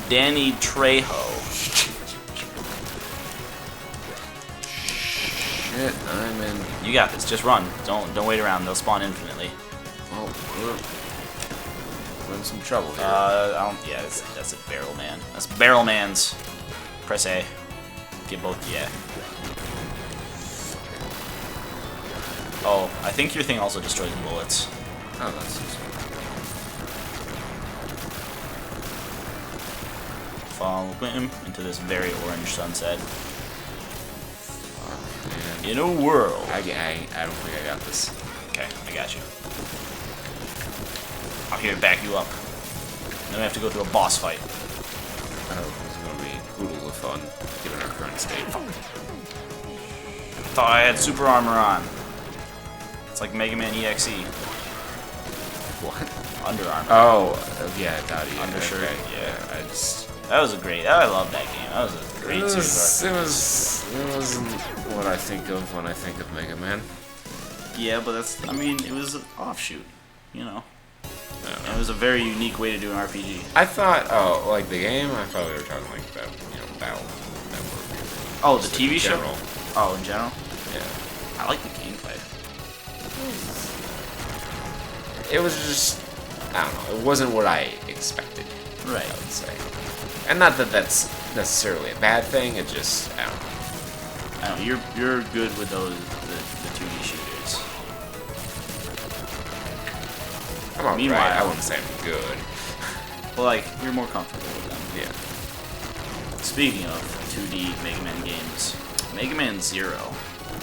Danny Trejo. Shit, I'm in. You got this. Just run. Don't wait around. They'll spawn infinitely. Oh, we're in some trouble here. Yeah, that's a barrel man. That's barrel man's. Press A. Get both. Yeah. Oh, I think your thing also destroys bullets. Oh, that's so sweet. Follow him into this very orange sunset. Man. In a world. I don't think I got this. Okay, I got you. I'm here to back you up. Then we have to go through a boss fight. Oh, this is gonna be oodles of fun, given our current state. Thought I had super armor on. It's like Mega Man EXE. What? Under Armour. Oh, yeah, Dottie. Undershirt. Okay. Yeah. I That was a great. I love that game. That was a great It series. wasn't what I think of when I think of Mega Man. Yeah, but that's. I mean, it was an offshoot. You know. I don't And know. it was a very unique way to do an RPG. I thought, like the game. I thought we were talking like about, Battle Network. Oh, the Just TV in show. general. Oh, in general. Yeah. I like the gameplay. It was just, I don't know. It wasn't what I expected. Right. I would say, and not that that's necessarily a bad thing. It just, I don't know. I don't know. You're good with those the 2D shooters. I'm alright. Meanwhile- I wouldn't say I'm good. Well, like you're more comfortable with them. Yeah. Speaking of 2D Mega Man games, Mega Man Zero.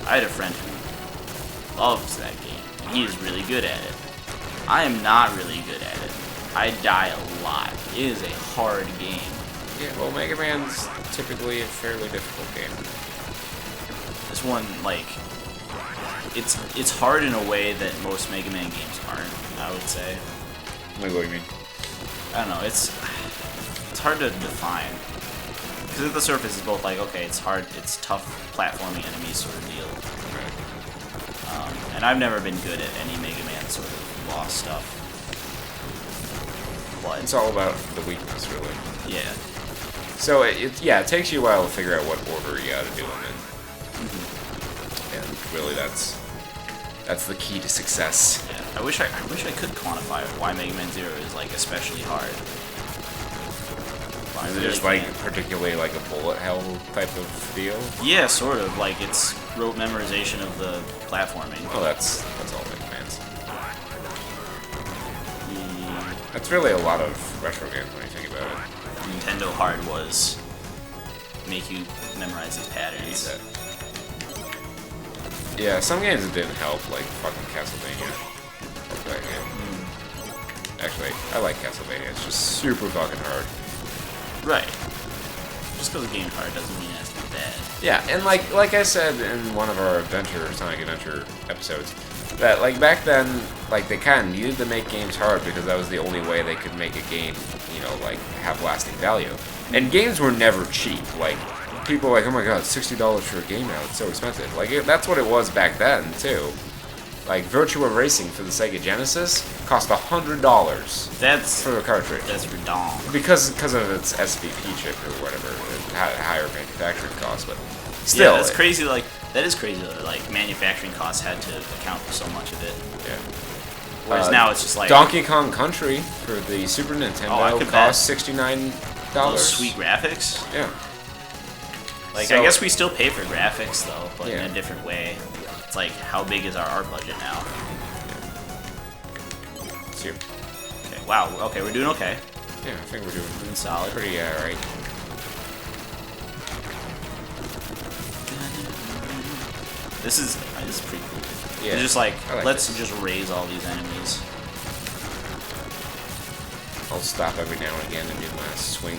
I had a friend who loves that game, and he is really good at it. I am not really good at it. I die a lot. It is a hard game. Yeah. Well, Mega Man's typically a fairly difficult game. This one, like, it's hard in a way that most Mega Man games aren't, I would say. Like, what do you mean? I don't know, it's hard to define. Because at the surface it's both like, okay, it's hard, it's tough platforming enemies sort of deal. Right. And I've never been good at any Mega Man sort of boss stuff. But, It's all about the weakness, really. yeah. So it takes you a while to figure out what order you gotta do them in. And really, that's the key to success. Yeah. I wish I could quantify why Mega Man Zero is, like, especially hard. But I Is it really just like can't. particularly like a bullet hell type of deal? Yeah, sort of. Like, it's rote memorization of the platforming. Well, that's all Mega Man's. The That's really a lot of retro games when you think about it. Nintendo hard was make you memorize these patterns. Yeah, some games it didn't help, like fucking Castlevania. Fuck that game. Actually, I like Castlevania. It's just super fucking hard. Right. Just because the game's hard doesn't mean it has to be bad. Yeah, and like I said in one of our Sonic Adventure episodes, that like back then, like they kind of needed to make games hard because that was the only way they could make a game, like have lasting value. And games were never cheap. Like people were like, oh my god, $60 for a game now, it's so expensive. Like that's what it was back then too. Like Virtua Racing for the Sega Genesis cost $100 That's for the cartridge. that's redonk. Because of its SVP chip or whatever, it had a higher manufacturing cost, but still, Yeah, that's crazy. Like that is crazy. Like manufacturing costs had to account for so much of it. Yeah. Whereas now it's just like Donkey Kong Country for the Super Nintendo Oh, I could cost $69. those sweet graphics. Yeah. Like So- I guess we still pay for graphics though, but Yeah. in a different way. It's like how big is our art budget now? It's you. Okay. Wow. Okay, we're doing okay. Yeah, I think we're doing Doing solid. pretty alright. This is pretty cool. Yeah, It's just like, I like let's this. just raise all these enemies. I'll stop every now and again and do my swing.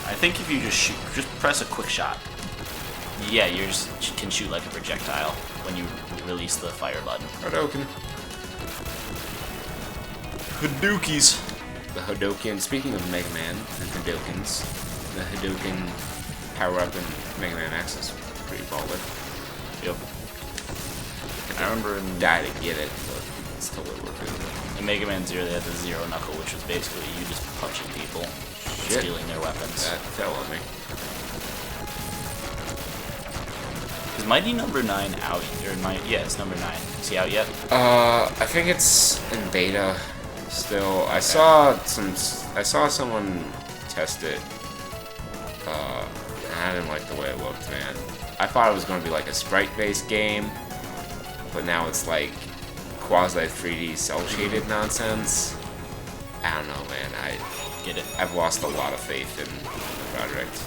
I think if you just press a quick shot. Yeah, you can shoot like a projectile when you release the fire button. Hadouken. Hadoukies. The Hadouken. Speaking of Mega Man and Hadoukens, the Hadouken power up in Mega Man X is pretty baller. Yep. I remember in Die to get it, but it's totally worth it. In Mega Man Zero, they had the Zero Knuckle, which was basically you just punching people, Shit. stealing their weapons. That fell on me. Is Mighty Number 9 out? Yeah, it's number 9. Is he out yet? I think it's in beta still. I saw someone test it. I didn't like the way it looked, man. I thought it was going to be like a sprite-based game, but now it's like quasi 3D cel-shaded nonsense. I don't know, man. Get it. I've lost a lot of faith in the project.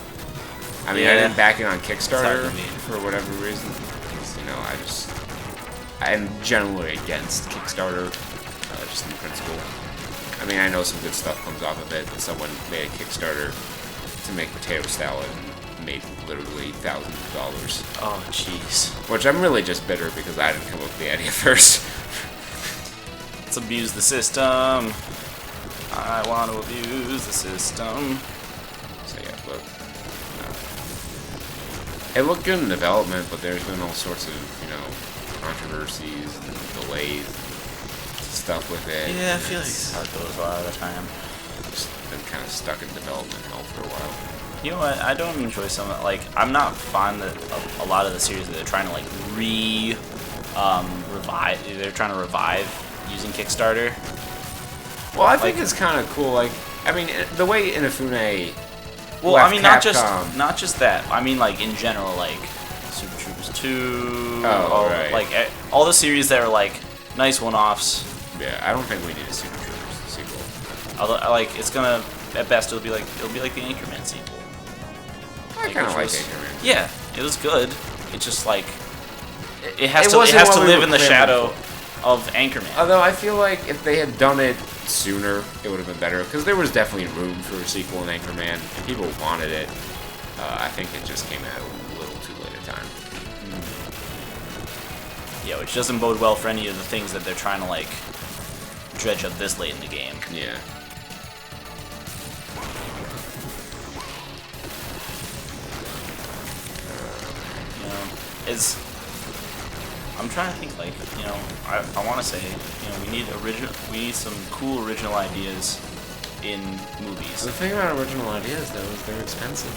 I mean, Yeah. I didn't back it on hard Kickstarter to beat. for whatever reason. You know, I'm generally against Kickstarter, just in principle. I mean, I know some good stuff comes off of it, but someone made a Kickstarter to make potato salad and made literally thousands of dollars. Oh, jeez. Which I'm really just bitter because I didn't come up with the idea first. Let's abuse the system. I want to abuse the system. So yeah, but it looked good in development, but there's been all sorts of, you know, controversies and delays and stuff with it. Yeah, I and feel like it's that's how it goes a lot of the time. just been kind of stuck in development hell for a while. You know what? I don't enjoy some of, like, I'm not fond of a lot of the series that they're trying to like revive. They're trying to revive using Kickstarter. Well, I think Like- it's kind of cool. Like, I mean, the way Inafune. Well, left I mean, Capcom- not just that. I mean, like in general, like Super Troopers 2. Oh, right. Like all the series that are like nice one-offs. Yeah, I don't think we need a Super Troopers sequel. Although, like, it's gonna at best it'll be like the Anchorman sequel. I kind of which like was- Anchorman. Yeah, it was good. It just like it has It to wasn't what we live were in the clamoring shadow of Anchorman. Although I feel like if they had done it sooner, it would have been better. Because there was definitely room for a sequel in Anchorman, and people wanted it. I think it just came out a little too late a time. Yeah, which doesn't bode well for any of the things that they're trying to like dredge up this late in the game. Yeah. You know, I'm trying to think like, you know, I want to say, you know, we need some cool original ideas in movies. The thing about original ideas, though, is they're expensive.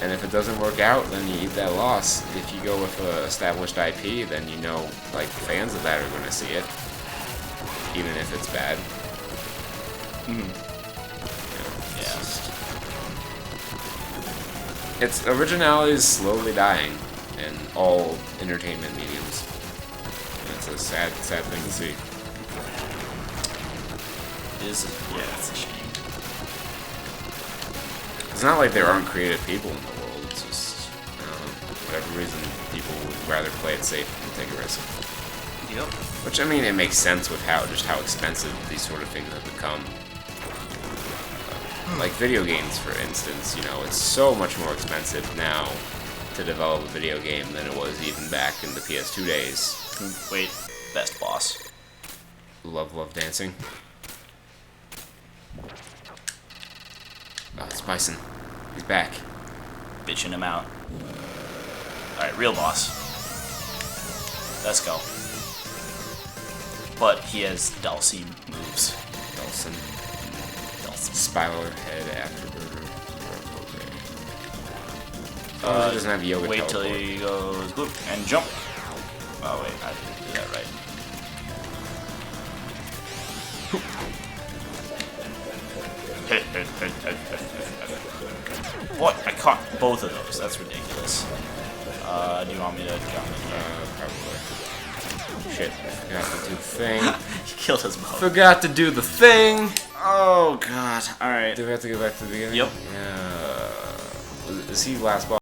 And if it doesn't work out, then you eat that loss. If you go with an established IP, then you know, like, fans of that are going to see it, even if it's bad. Its originality is slowly dying in all entertainment mediums. And it's a sad, sad thing to see. It's a shame. It's not like there aren't creative people in the world. It's just, I don't know, for whatever reason, people would rather play it safe than take a risk. Yep. Which, I mean, it makes sense with how expensive these sort of things have become. Like video games, for instance, you know, it's so much more expensive now to develop a video game than it was even back in the PS2 days. Wait, best boss. Love dancing. Oh, it's Bison. He's back. Bitching him out. Alright, real boss. Let's go. But he has Dulcie moves. Dawson. Dulcie. Spiral head afterburner. Oh, he doesn't have yoga Wait till teleport. he goes whoop and jump. Oh wait, I didn't do that right. What? I caught both of those. That's ridiculous. Do you want me to jump in here? Probably. Shit, I forgot to do the thing. He killed us both. Forgot to do the thing! Oh god. Alright. Do we have to go back to the beginning? Yep. Yeah. Is he last boss?